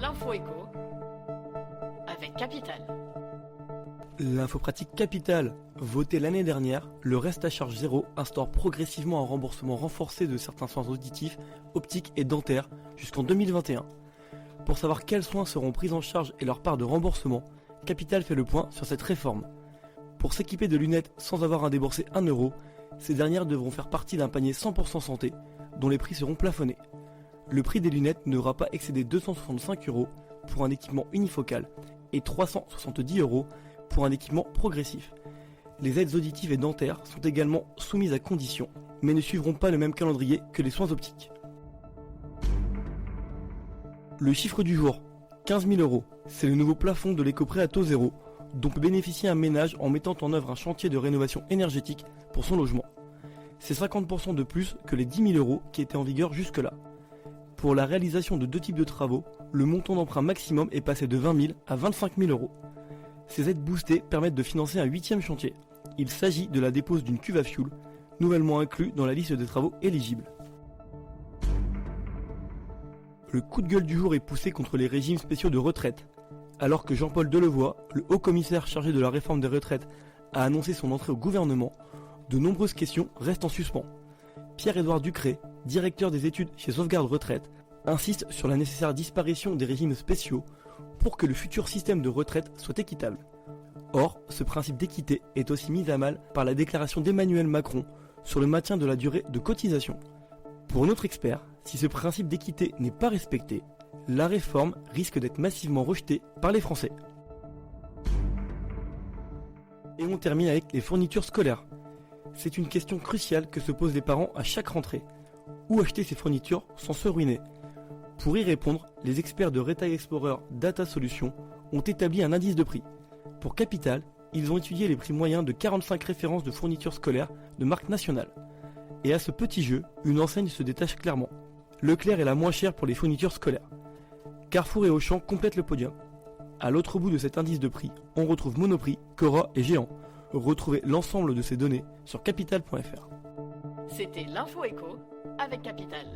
l'info éco avec Capital. L'info pratique Capital, votée l'année dernière, le reste à charge zéro instaure progressivement un remboursement renforcé de certains soins auditifs, optiques et dentaires jusqu'en 2021. Pour savoir quels soins seront pris en charge et leur part de remboursement, Capital fait le point sur cette réforme. Pour s'équiper de lunettes sans avoir à débourser 1 euro, ces dernières devront faire partie d'un panier 100% santé, dont les prix seront plafonnés. Le prix des lunettes ne devra pas excéder 265 euros pour un équipement unifocal et 370 euros pour un équipement progressif. Les aides auditives et dentaires sont également soumises à conditions, mais ne suivront pas le même calendrier que les soins optiques. Le chiffre du jour, 15 000 euros, c'est le nouveau plafond de l'éco-prêt à taux zéro, dont peut bénéficier un ménage en mettant en œuvre un chantier de rénovation énergétique pour son logement. C'est 50% de plus que les 10 000 euros qui étaient en vigueur jusque-là. Pour la réalisation de deux types de travaux, le montant d'emprunt maximum est passé de 20 000 à 25 000 euros. Ces aides boostées permettent de financer un 8e chantier. Il s'agit de la dépose d'une cuve à fioul, nouvellement inclus dans la liste des travaux éligibles. Le coup de gueule du jour est poussé contre les régimes spéciaux de retraite. Alors que Jean-Paul Delevoye, le haut commissaire chargé de la réforme des retraites, a annoncé son entrée au gouvernement, de nombreuses questions restent en suspens. Pierre-Édouard Ducret, directeur des études chez Sauvegarde Retraite, insiste sur la nécessaire disparition des régimes spéciaux pour que le futur système de retraite soit équitable. Or, ce principe d'équité est aussi mis à mal par la déclaration d'Emmanuel Macron sur le maintien de la durée de cotisation. Pour notre expert, si ce principe d'équité n'est pas respecté, la réforme risque d'être massivement rejetée par les Français. Et on termine avec les fournitures scolaires. C'est une question cruciale que se posent les parents à chaque rentrée. Où acheter ces fournitures sans se ruiner? Pour y répondre, les experts de Retail Explorer Data Solutions ont établi un indice de prix. Pour Capital, ils ont étudié les prix moyens de 45 références de fournitures scolaires de marque nationale. Et à ce petit jeu, une enseigne se détache clairement. Leclerc est la moins chère pour les fournitures scolaires. Carrefour et Auchan complètent le podium. À l'autre bout de cet indice de prix, on retrouve Monoprix, Cora et Géant. Retrouvez l'ensemble de ces données sur capital.fr. C'était l'info éco avec Capital.